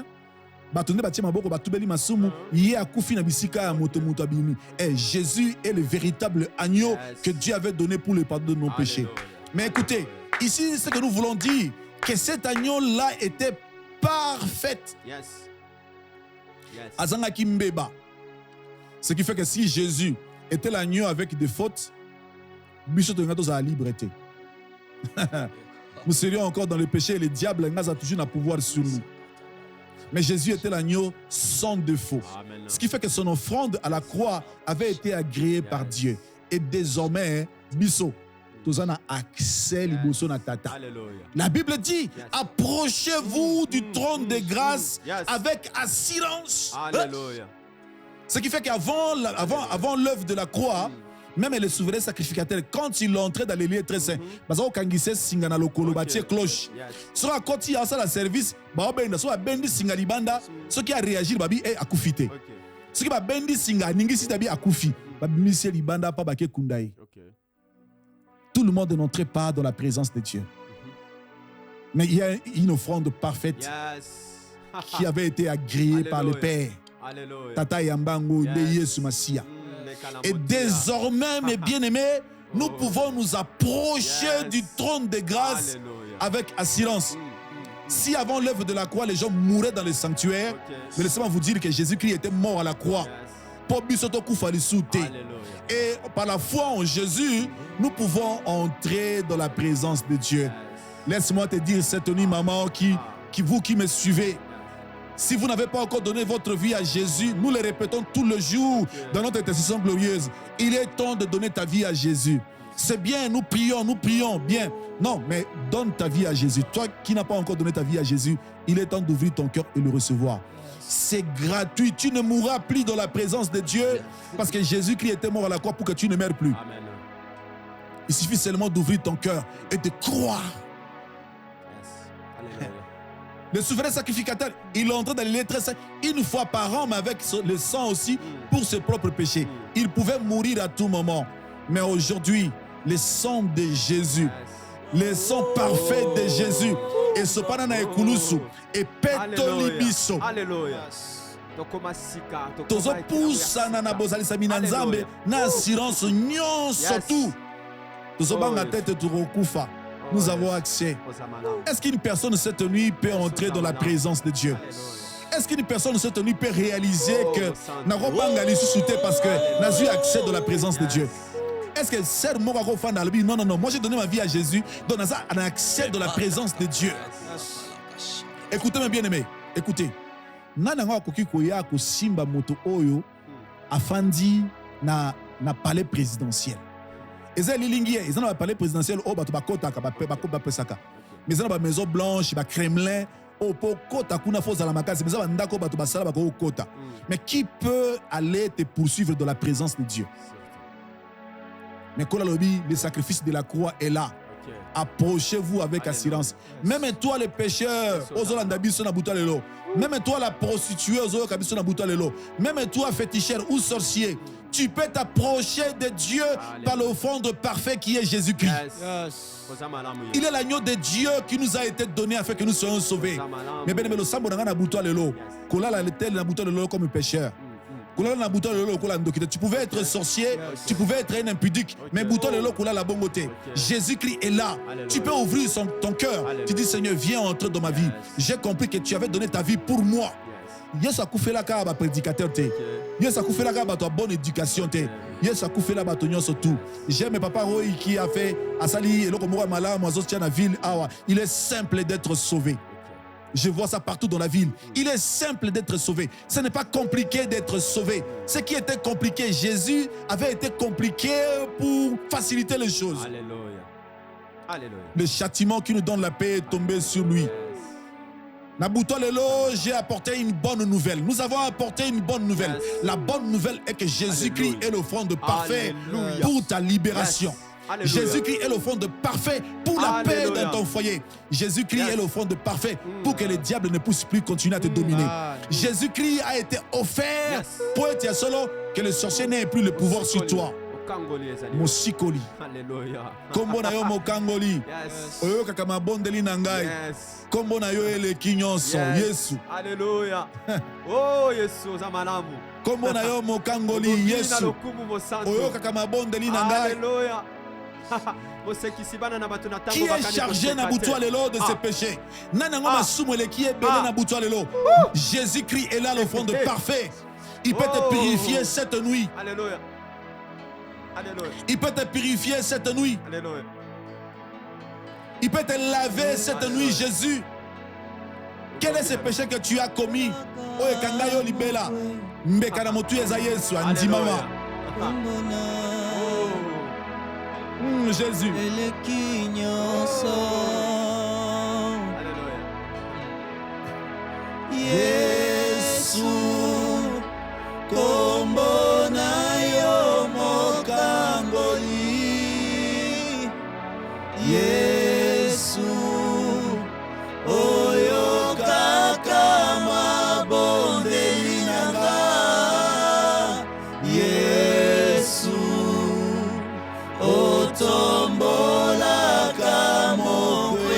Et Jésus est le véritable agneau que Dieu avait donné pour le pardon de nos péchés. Mais écoutez, ici, c'est ce que nous voulons dire, que cet agneau-là était parfait. Yes. Azangaki mbeba. Ce qui fait que si Jésus était l'agneau avec des fautes, nous à la liberté. Nous serions encore dans le péché et le diable a toujours un pouvoir sur nous. Mais Jésus était l'agneau sans défaut. Amen. Ce qui fait que son offrande à la croix avait été agréée par Dieu. Et désormais, Bisso, tous en a accès à tata. La Bible dit, approchez-vous du trône de grâce avec assurance. Alléluia. Ce qui fait qu'avant l'œuvre de la croix, même le souverain sacrificateur, quand il entrait dans les lieux très saints, parce qu'il singana lokolo batie cloche. Sur un côté, il y a ça la service, soit bendi singani banda, ce qui a réagi, babi est akufité. Ce qui va bendi singa ningi si tabi akufi, babi monsieur libanda pas baké kundaï. Tout le monde n'entrait pas dans la présence de Dieu. Mais il y a une offrande parfaite qui avait été agréée par le Père. Tata Yambango de Yesu Masia. Et désormais, mes bien-aimés, nous pouvons nous approcher du trône de grâce avec assurance. Si avant l'œuvre de la croix, les gens mouraient dans le sanctuaire, mais laissez-moi vous dire que Jésus-Christ était mort à la croix. Et par la foi en Jésus, nous pouvons entrer dans la présence de Dieu. Laisse-moi te dire cette nuit, maman, vous qui me suivez, si vous n'avez pas encore donné votre vie à Jésus, nous le répétons tout le jour dans notre intercession glorieuse. Il est temps de donner ta vie à Jésus. C'est bien, nous prions, bien. Non, mais donne ta vie à Jésus. Toi qui n'as pas encore donné ta vie à Jésus, il est temps d'ouvrir ton cœur et le recevoir. C'est gratuit. Tu ne mourras plus dans la présence de Dieu parce que Jésus-Christ était mort à la croix pour que tu ne meurs plus. Amen. Il suffit seulement d'ouvrir ton cœur et de croire. Le souverain sacrificateur, il entrait dans les lettres une fois par an, mais avec le sang aussi pour ses propres péchés. Il pouvait mourir à tout moment. Mais aujourd'hui, le sang de Jésus, le sang parfait de Jésus, et ce panana ekulusu, et petolibiso. Alléluia. Tozo poussa na bozalisa minanzambe na assurance nyonso tout. Tozo banga tête turokufa. Nous avons accès. Est-ce qu'une personne cette nuit peut entrer dans la présence de Dieu? Est-ce qu'une personne cette nuit peut réaliser que n'a pas suscité parce que n'a eu accès dans la présence de Dieu? Est-ce que c'est mon fan d'Albi? Non, moi j'ai donné ma vie à Jésus, donc on a accès dans la présence de Dieu. Écoutez mes bien-aimés, écoutez. Nananga koki koya ko simba moto oyo afandi na palais présidentiel. Eza lilingi eza na palais présidentiel o bato bakota ka ba pesaka. Mais eza na ba maison blanche, ba Kremlin, o po kota kuna foza la makasi, mais eza ndako bato basala ba ko kota. Mais qui peut aller te poursuivre dans la présence de Dieu? Mais quand le sacrifice de la croix est là, approchez-vous avec assurance. Même toi, les pécheurs, même toi, la prostituée, même toi, féticheur ou sorcier, tu peux t'approcher de Dieu par l'offrande parfait qui est Jésus-Christ. Il est l'agneau de Dieu qui nous a été donné afin que nous soyons sauvés. Mais bien, comme pécheur. Tu pouvais être sorcier, tu pouvais être un impudique, mais Jésus-Christ est là. Tu peux ouvrir ton cœur. Tu dis, Seigneur, viens entrer dans ma vie. J'ai compris que tu avais donné ta vie pour moi. Yes, ça fait la carte à prédicateur. Yes, ça fait la carte à ta bonne éducation. Yes, ça fait la bâtonnière surtout. J'aime papa Roy qui a fait Asali et l'Okomora Malam, la ville. Il est simple d'être sauvé. Je vois ça partout dans la ville. Il est simple d'être sauvé. Ce n'est pas compliqué d'être sauvé. Ce qui était compliqué, Jésus avait été compliqué pour faciliter les choses. Alléluia. Alléluia. Le châtiment qui nous donne la paix est tombé sur lui. Nabuto Lelo, j'ai apporté une bonne nouvelle. Nous avons apporté une bonne nouvelle. La bonne nouvelle est que Jésus-Christ est l'offrande parfait pour ta libération. Jésus-Christ est l'offrande parfait pour la paix dans ton foyer. Jésus-Christ est l'offrande parfait pour que le diable ne puisse plus continuer à te dominer. Jésus-Christ a été offert pour être solo, que le sorcier n'ait plus le pouvoir sur toi. Mosikoli. Kombo na yo mokangoli. Oyo kakama bondeli na ngai. Kombo na yo ele kinyonso. Yesu. Alléluia. Oh Yesu zamalamu. Kombo na yo mokangoli Yesu. Oyo kakama bondeli na ngai. Alléluia. Qui est chargé na butu lelo de ses péchés? Nanango masumu ele qui est belé na butu lelo. Jésus-Christ est là l'offrande parfait. Il peut te purifier cette nuit. Alléluia. Il peut te purifier cette nuit. Alléluia. Il peut te laver cette nuit, Jésus. Quel est ce péché que tu as commis? Oh, Kangayo Libela. Mbekana motu eza Yesu andimama. Jésus. Yesu. Kombo na yo mokangoli. Yesu. Oyo kaka mabondeli nanga. Yesu. Otombola kamokwe.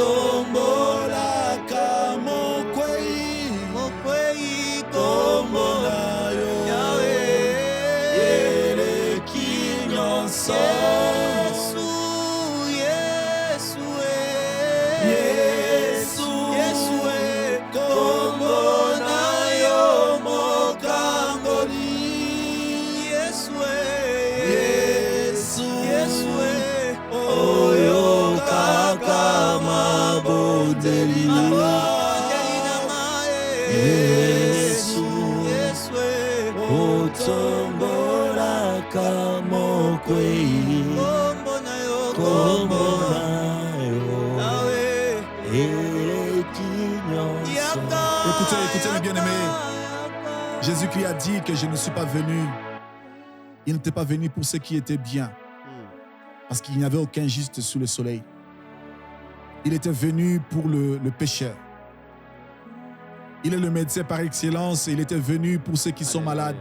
otombolaka mokwei kombo na yo eleki nyonso Écoutez mes bien-aimés, Jésus-Christ a dit que je ne suis pas venu. Il n'était pas venu pour ceux qui étaient bien, parce qu'il n'y avait aucun juste sous le soleil. Il était venu pour le pécheur. Il est le médecin par excellence et il était venu pour ceux qui sont malades.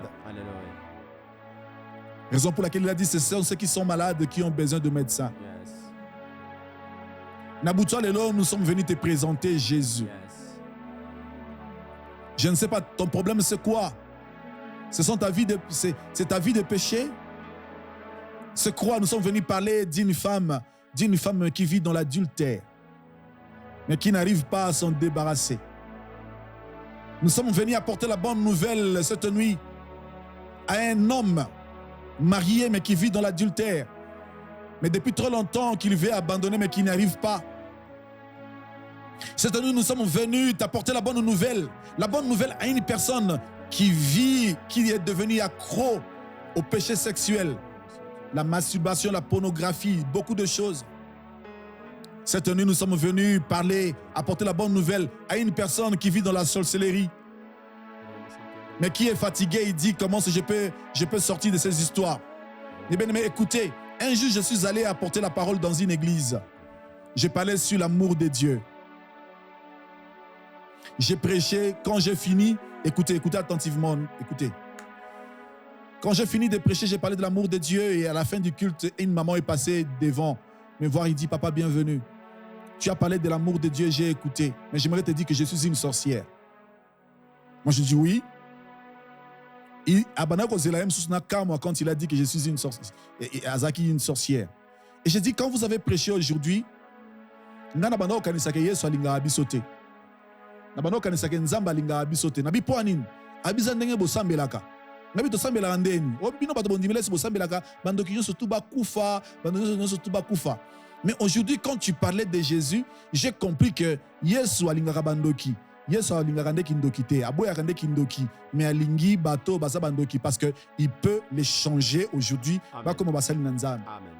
Raison pour laquelle il a dit, ce sont ceux qui sont malades qui ont besoin de médecins. Nabuto Lelo, nous sommes venus te présenter Jésus. Je ne sais pas, ton problème c'est quoi? C'est ta vie de péché? C'est quoi? Nous sommes venus parler d'une femme qui vit dans l'adultère, mais qui n'arrive pas à s'en débarrasser. Nous sommes venus apporter la bonne nouvelle cette nuit à un homme marié mais qui vit dans l'adultère, mais depuis trop longtemps qu'il veut abandonner mais qui n'arrive pas. Cette nuit, nous sommes venus t'apporter la bonne nouvelle à une personne qui est devenue accro au péché sexuel, la masturbation, la pornographie, beaucoup de choses. Cette nuit, nous sommes venus apporter la bonne nouvelle à une personne qui vit dans la sorcellerie, mais qui est fatiguée. Il dit, comment je peux sortir de ces histoires? Eh bien, mais écoutez, un jour, je suis allé apporter la parole dans une église. Je parlais sur l'amour de Dieu. J'ai prêché, quand j'ai fini, écoutez attentivement, écoutez. Quand j'ai fini de prêcher, j'ai parlé de l'amour de Dieu et à la fin du culte, une maman est passée devant me voir, il dit, papa, bienvenue. Tu as parlé de l'amour de Dieu, j'ai écouté, mais j'aimerais te dire que je suis une sorcière. Moi, je dis oui. Quand il a dit que je suis une sorcière, Azaki une sorcière. Et j'ai dit, quand vous avez prêché aujourd'hui, Nabano kanisake nzamba linga abisote nabi poanine abiza ndenge bosambelaka nabi tosambelaka ndeni obino bato bondimela si bosambelaka bandoki nyonso tu bakufa bandoki nyonso tu bakufa. Mais aujourd'hui, quand tu parlais de Jésus, j'ai compris que Yesu alingaka bandoki, Yesu alingaka ndeki ndoki te, aboyaka ndeki ndoki, mais alingi bato basa bandoki parce que il peut les changer aujourd'hui ba comme basali na nzambe. Amen.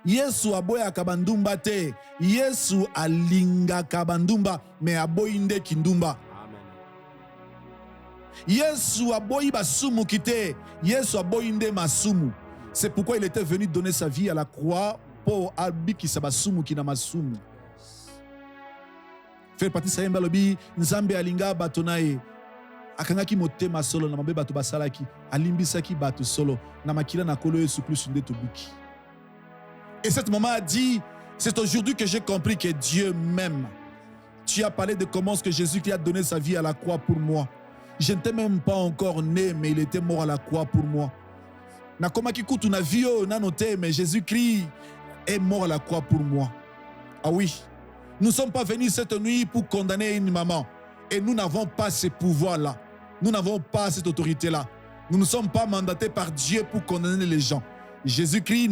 Yesu aboyaka bandumba te, Yesu alingaka bandumba mais aboyi ndeki ndumba. Yesu aboyi basumu kite, Yesu aboyi nde masumu. C'est pourquoi il était venu donner sa vie à la croix pour abikisa basumu kina masumu. Fait partie sayemba lobi nzambe alinga bato naye akangaki motema solo na mabe bato basalaki alimbisaki bato solo na makila na kolo Yesu plus nde tobuki. Et cette maman a dit, c'est aujourd'hui que j'ai compris que Dieu m'aime. Tu as parlé de comment est-ce que Jésus qui a donné sa vie à la croix pour moi. Je n'étais même pas encore né, mais il était mort à la croix pour moi. Mais Jésus-Christ est mort à la croix pour moi. Ah oui, nous ne sommes pas venus cette nuit pour condamner une maman. Et nous n'avons pas ce pouvoir-là. Nous n'avons pas cette autorité-là. Nous ne sommes pas mandatés par Dieu pour condamner les gens. Jésus-Christ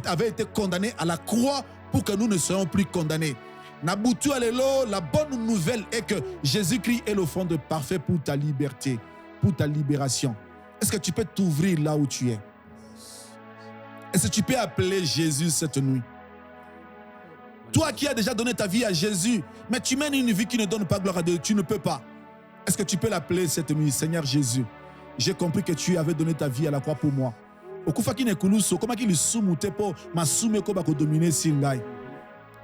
avait été condamné à la croix pour que nous ne soyons plus condamnés. Nabutu alelo, la bonne nouvelle est que Jésus-Christ est le fond de parfait pour ta liberté, pour ta libération. Est-ce que tu peux t'ouvrir là où tu es? Est-ce que tu peux appeler Jésus cette nuit? Toi qui as déjà donné ta vie à Jésus, mais tu mènes une vie qui ne donne pas gloire à Dieu, tu ne peux pas. Est-ce que tu peux l'appeler cette nuit? Seigneur Jésus, j'ai compris que tu avais donné ta vie à la croix pour moi.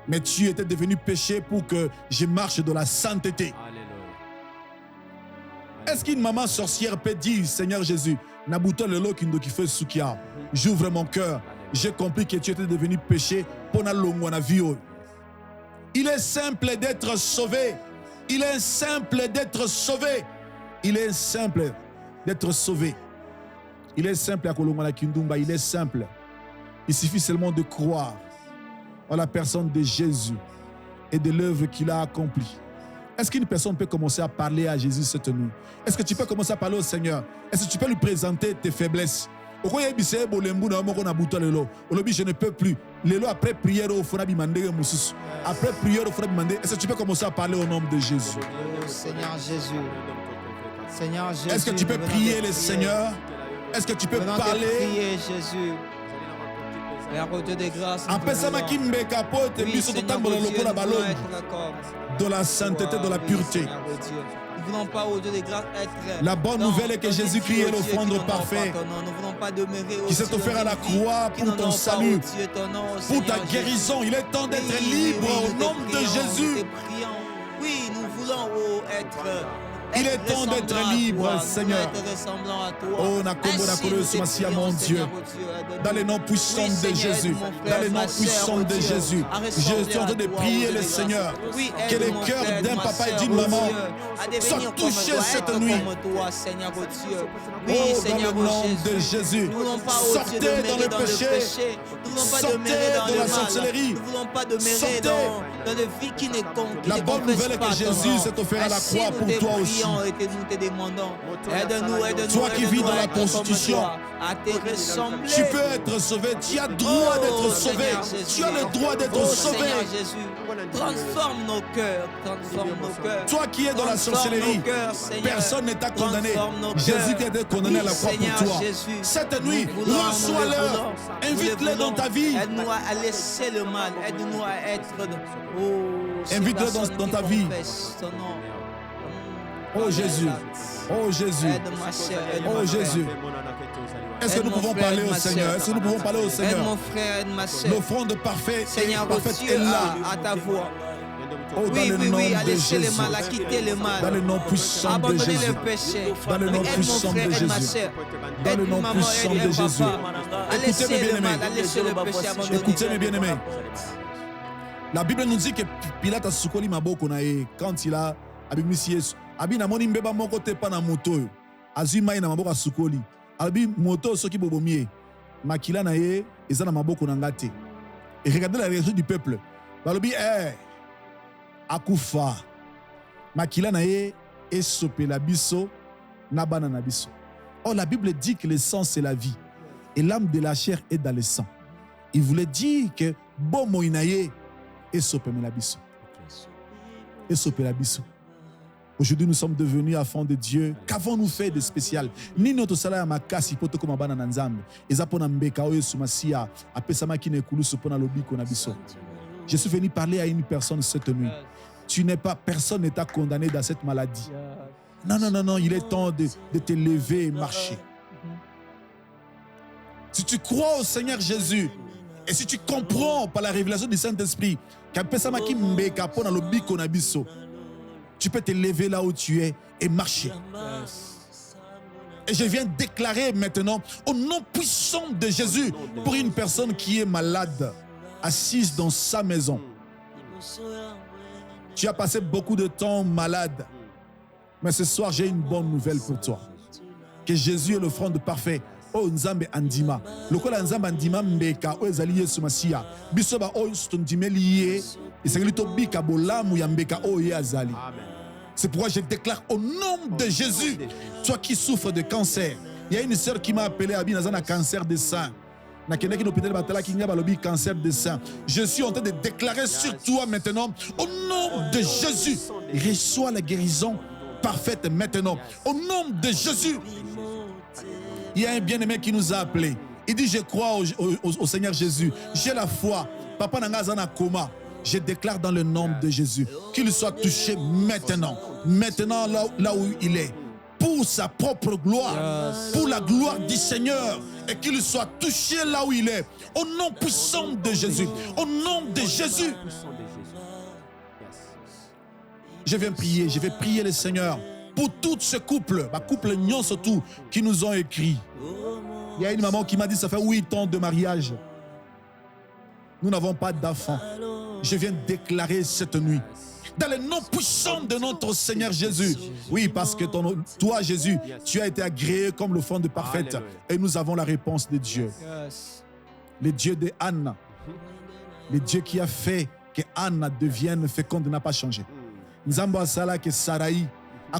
Mais tu étais devenu péché pour que je marche dans la sainteté. Est-ce qu'une maman sorcière peut dire, Seigneur Jésus, j'ouvre mon cœur, j'ai compris que tu étais devenu péché pour na vie. Il est simple d'être sauvé. Il est simple d'être sauvé. Il est simple d'être sauvé. Il est simple à Kolomala Kindumba. Il est simple. Il suffit seulement de croire en la personne de Jésus et de l'œuvre qu'il a accomplie. Est-ce qu'une personne peut commencer à parler à Jésus cette nuit? Est-ce que tu peux commencer à parler au Seigneur? Est-ce que tu peux lui présenter tes faiblesses? Je ne peux plus. Après prière, après prière, est-ce que tu peux commencer à parler au nom de Jésus? Seigneur Jésus. Seigneur Jésus. Est-ce que tu peux prier le Seigneur? Est-ce que tu peux parler? Prier Jésus. Père au Dieu des grâces. De la sainteté, de la pureté. Nous ne voulons pas au Dieu des grâces être. La bonne nouvelle est que Jésus-Christ est l'offrande parfait qui s'est offert à la croix pour ton salut, pour ta guérison. Il est temps d'être libre au nom de Jésus. Oui, nous voulons être. Il est temps d'être libre, Seigneur. Oh, mon Dieu. Dans les noms puissants de Jésus. Dans les noms puissants de Jésus. Je suis en train de prier le Seigneur. Que les cœurs d'un papa et d'une maman soient touchés cette nuit. Oh, dans le nom de Jésus. Sortez dans le péché. Sortez de la sorcellerie. Sortez. La bonne nouvelle est que Jésus s'est offert à la croix pour toi aussi. Toi qui vis dans la prostitution, tu peux être sauvé. Tu as le droit d'être sauvé. Tu as le droit d'être sauvé. Transforme nos cœurs. Toi qui es dans la sorcellerie, personne ne t'a condamné. Jésus t'a été condamné à la croix pour toi. Cette nuit, reçois-leur. Invite-les dans ta vie. Aide-nous à laisser le mal. Aide-nous à être. Invite-les dans ta vie. Oh Jésus, oh Jésus, oh Jésus. Est-ce que nous pouvons parler au Seigneur? Est-ce que nous pouvons parler au Seigneur? Aide mon frère, aide ma soeur. L'offrande parfaite Seigneur, est là. à ta voix. Oh, dans le nom à de laisser Jésus. le mal, à quitter le mal. Dans le nom puissant de Abandonner Jésus. le péché. Dans le nom Aide mon puissant frère, de aide ma Jésus. soeur. Dans le Aide nom maman, puissant aide de Jésus. papa. À Écoutez laisser mes le bien-aimés. mal, à laisser le péché abandonné. Écoutez mes bien-aimés. La Bible nous dit que Pilate a soukoli maboko na ye quand il a abimisi Yesu. Abi na moni mbeba moko te pa na moto. Azui mai na maboko asukoli. Abi moto soki bobomie. Makila na ye eza na maboko na ngate. Et regardez la réaction du peuple. Balobi akufa. Makila na ye esopela biso na bana na biso. Or la Bible dit que le sang c'est la vie et l'âme de la chair est dans le sang. Il voulait dire que bomo inaye esopela biso. Esopela biso. Aujourd'hui, nous sommes devenus enfants de Dieu. Qu'avons-nous fait de spécial? Ni notre salaire makasi poto comme bana na nzambe. Eza pona mbeka oyo sumasia apesama ki nekulusu pona lobiko na biso. Je suis venu parler à une personne cette nuit. Personne n'est condamné dans cette maladie. Non, non, non, non, il est temps de te lever et marcher. Si tu crois au Seigneur Jésus, et si tu comprends par la révélation du Saint-Esprit, qu'apesama ki mbeka pona lobiko na biso, tu peux te lever là où tu es et marcher. Et je viens déclarer maintenant, au nom puissant de Jésus, pour une personne qui est malade, assise dans sa maison. Tu as passé beaucoup de temps malade. Mais ce soir, j'ai une bonne nouvelle pour toi. Que Jésus est l'offrande parfait. Oh Nzambe andima. Lokola Nzambe andima mbeka o ezali Yesu Masia. Biso ba o stondime lié. Esengeli to bika bolamu ya mbeka o ye azali. C'est pourquoi je déclare au nom de Jésus, toi qui souffres de cancer. Il y a une sœur qui m'a appelé à Binazana cancer de sein. Cancer de sein. Je suis en train de déclarer sur toi maintenant, au nom de Jésus, reçois la guérison parfaite maintenant. Au nom de Jésus. Il y a un bien-aimé qui nous a appelés. Il dit, je crois au Seigneur Jésus. J'ai la foi. Papa Nangazana coma. Je déclare dans le nom de Jésus qu'il soit touché maintenant. Maintenant là où il est. Pour sa propre gloire. Pour la gloire du Seigneur. Et qu'il soit touché là où il est. Au nom puissant de Jésus. Au nom de Jésus. Je vais prier le Seigneur. Pour tous ces couples, couple Nyon surtout, qui nous ont écrit. Il y a une maman qui m'a dit, ça fait 8 ans de mariage. Nous n'avons pas d'enfants. Je viens déclarer cette nuit, dans le nom puissant de notre Seigneur Jésus. Oui, parce que toi, Jésus, tu as été agréé comme l'offrande parfaite. Et nous avons la réponse de Dieu. Le Dieu de Anne, le Dieu qui a fait que Anne devienne féconde n'a pas changé. Nous avons ça que Sarai,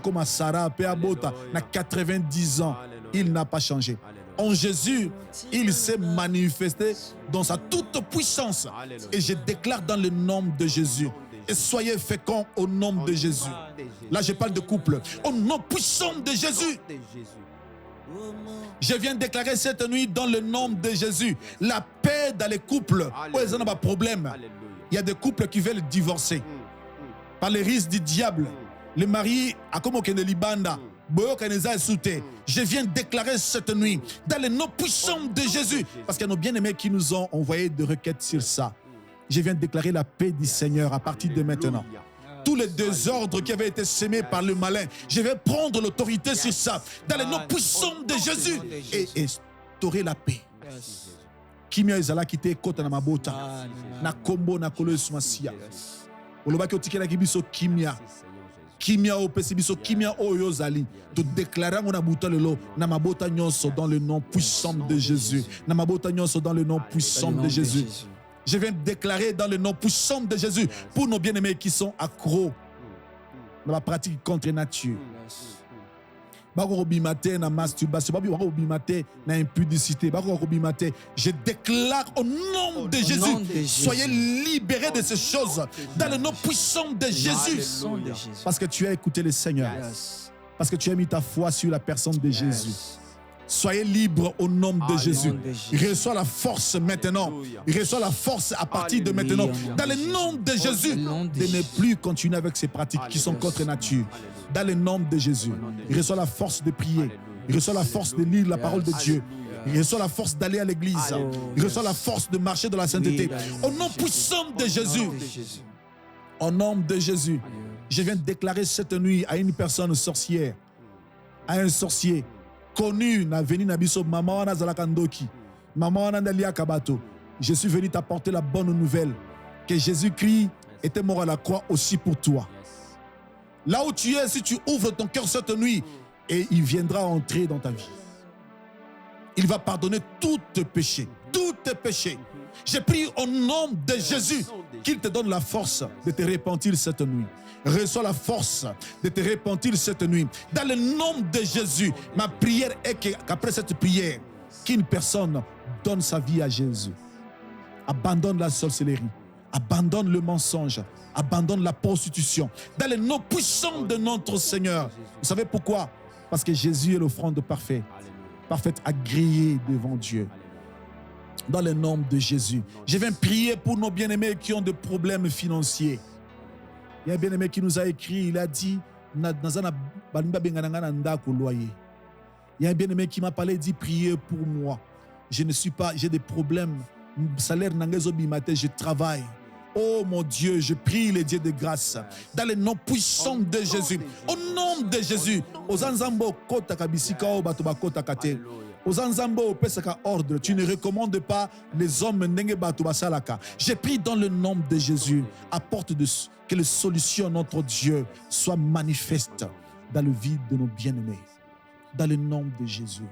comme Sarah, Péabota, n'a 90 ans, il n'a pas changé. En Jésus, il s'est manifesté dans sa toute puissance. Et je déclare dans le nom de Jésus. Et soyez féconds au nom de Jésus. Là, je parle de couple. Au nom puissant de Jésus. Je viens déclarer cette nuit dans le nom de Jésus la paix dans les couples. Où ils n'ont pas de problème. Il y a des couples qui veulent divorcer par les risques du diable. Le mari a comme aucun libanda. Je viens déclarer cette nuit dans le nom puissant de Jésus, parce qu'il y a nos bien-aimés qui nous ont envoyé des requêtes sur ça. Je viens déclarer la paix du Seigneur à partir de maintenant. Tous les désordres qui avaient été semés par le malin, je vais prendre l'autorité sur ça dans le nom puissant de Jésus et instaurer la paix. Kimia ezala kite kota na mabota na kombo na kolo sumasia. Olobaki otikela kibiso kimia. Kimia opesi biso kimia oyo zali to déclarer ngona buta lelo na mabota nyonso dans le nom puissant de Jésus. Na mabota nyonso dans le nom puissant de Jésus. Je viens déclarer dans le nom puissant de Jésus pour nos bien-aimés qui sont accros dans la pratique contre nature. Na masturbation, na impudicité. Je déclare au nom de Jésus, soyez libérés de ces choses dans le nom puissant de Jésus. Parce que tu as écouté le Seigneur. Parce que tu as mis ta foi sur la personne de Jésus. Soyez libres au nom de Jésus. Reçois la force maintenant. Reçois la force à partir de maintenant. Dans le nom de Jésus, de ne plus continuer avec ces pratiques qui sont contre nature. Dans le nom de Jésus, reçois la force de prier. Reçois la force de lire la parole de Dieu. Reçois la force d'aller à l'église. Reçois la force de marcher dans la sainteté. Au nom puissant de Jésus. Au nom de Jésus, je viens de déclarer cette nuit à une personne sorcière, à un sorcier connu na venu na biso maman na zalakandoki maman na ndalia kabato. Je suis venu t'apporter la bonne nouvelle que Jésus-Christ était mort à la croix aussi pour toi. Là où tu es, si tu ouvres ton cœur cette nuit, et il viendra entrer dans ta vie. Il va pardonner tous tes péchés, tous tes péchés. J'ai prié au nom de Jésus qu'il te donne la force de te repentir cette nuit. Reçois la force de te repentir cette nuit. Dans le nom de Jésus, ma prière est qu'après cette prière, qu'une personne donne sa vie à Jésus. Abandonne la sorcellerie, abandonne le mensonge, abandonne la prostitution. Dans le nom puissant de notre Seigneur. Vous savez pourquoi? Parce que Jésus est l'offrande parfaite, parfaite agréée devant Dieu. Dans le nom de Jésus. Je viens prier pour nos bien-aimés qui ont des problèmes financiers. Il y a un bien-aimé qui nous a écrit, il a dit, il y a un bien-aimé qui m'a parlé, il dit, priez pour moi. Je ne suis pas, j'ai des problèmes. Salaire je travaille. Oh mon Dieu, je prie les dieux de grâce. Dans le nom puissant de Jésus. Au nom de Jésus. Aux Anzambo, ordre, tu ne recommandes pas les hommes. J'ai pris dans le nom de Jésus, apporte que les solutions, notre Dieu, soient manifestes dans le vide de nos bien-aimés. Dans le nom de Jésus,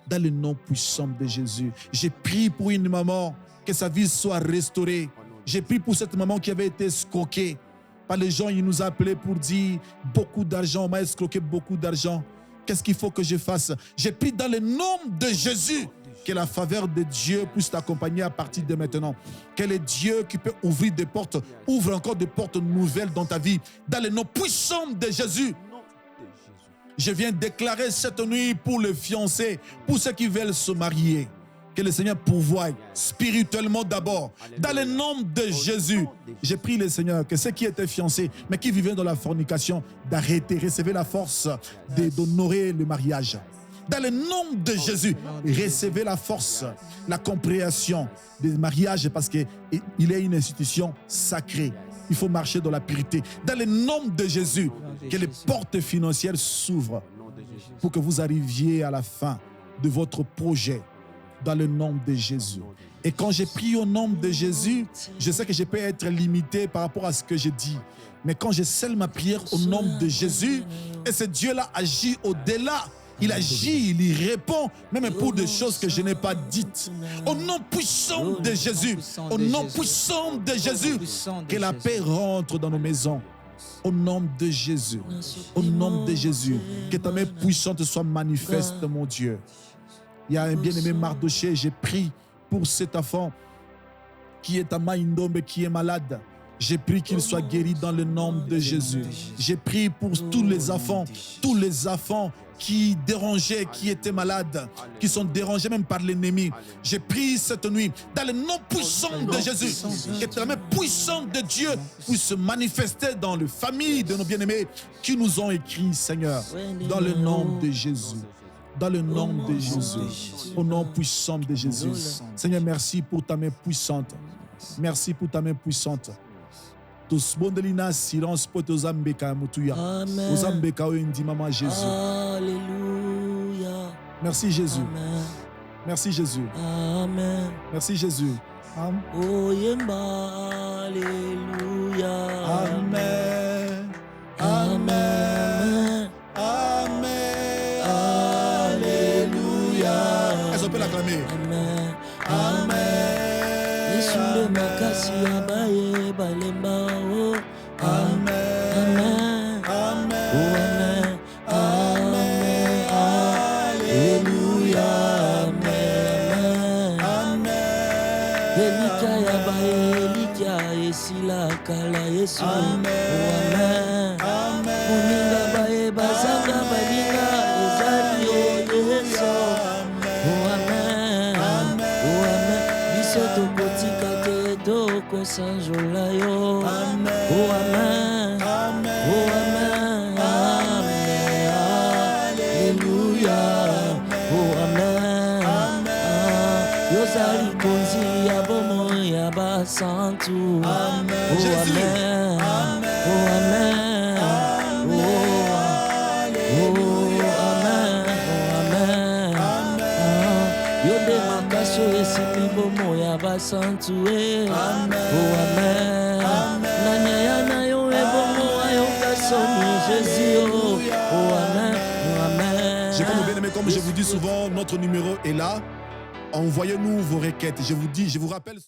dans le nom puissant de Jésus. J'ai prié pour une maman, que sa vie soit restaurée. J'ai prié pour cette maman qui avait été escroquée par les gens. Il nous a appelés pour dire beaucoup d'argent, on m'a escroqué beaucoup d'argent. Qu'est-ce qu'il faut que je fasse? J'ai pris dans le nom de Jésus que la faveur de Dieu puisse t'accompagner à partir de maintenant. Que le Dieu qui peut ouvrir des portes, ouvre encore des portes nouvelles dans ta vie. Dans le nom puissant de Jésus. Je viens déclarer cette nuit pour les fiancés, pour ceux qui veulent se marier. Que le Seigneur pourvoie spirituellement d'abord. Dans le nom de Jésus, j'ai prié le Seigneur que ceux qui étaient fiancés, mais qui vivaient dans la fornication, d'arrêter, recevez la force d'honorer le mariage. Dans le nom de Jésus, recevez la force, la compréhension des mariages parce qu'il est une institution sacrée. Il faut marcher dans la pureté. Dans le nom de Jésus, que les portes financières s'ouvrent pour que vous arriviez à la fin de votre projet. Dans le nom de Jésus. Et quand j'ai prié au nom de Jésus, je sais que je peux être limité par rapport à ce que je dis. Mais quand je scelle ma prière au nom de Jésus, et ce Dieu-là agit au-delà, il agit, il y répond, même pour des choses que je n'ai pas dites. Au nom puissant de Jésus, au nom puissant de Jésus, que la paix rentre dans nos maisons. Au nom de Jésus, au nom de Jésus, que ta main puissante soit manifeste, mon Dieu. Il y a un bien-aimé Mardoché, j'ai prié pour cet enfant qui est à Maïndombe, qui est malade. J'ai prié qu'il soit guéri dans le nom de Jésus. J'ai prié pour tous les enfants qui dérangeaient, qui étaient malades, qui sont dérangés même par l'ennemi. J'ai prié cette nuit dans le nom puissant de Jésus, que la main puissante de Dieu puisse se manifester dans les familles de nos bien-aimés qui nous ont écrit, Seigneur, dans le nom de Jésus. Dans le nom de Jésus, au nom puissant de Jésus. Seigneur, merci pour ta main puissante. Merci pour ta main puissante. Tous bondelina silence pour tes ambeka mutuya. Aux ambeka oendi maman Jésus. Alléluia. Merci Jésus. Amen. Merci Jésus. Amen. Merci Jésus. Amen. Oh yemba. Alléluia. Amen. Amen. Amen. Alléluia. Est-ce qu'on peut l'acclamer? Amen. Amen. Yesule makasi abaye balemba o. Amen. Amen. Amen. Oh amen. Amen. Alléluia. Amen. Amen. Elika yabaye elika esila kala Yesu. Oh amen. Amen. Moninga baye bazanga balinga ezali o Yesu. Oh amen. Oh amen. Biso tokotika te tokosanjola yo. Oh amen. Oh amen. Amen. Alléluia. Oh amen. Yozali konzi ya bomo ya basantu. Oh amen. Oh amen. Basantu oh amen. Nanya yana yo ebomo ayoka soni Jésus oh amen. Oh amen. J'ai comme bien aimé, comme je vous dis souvent, notre numéro est là. Envoyez-nous vos requêtes. Je vous rappelle.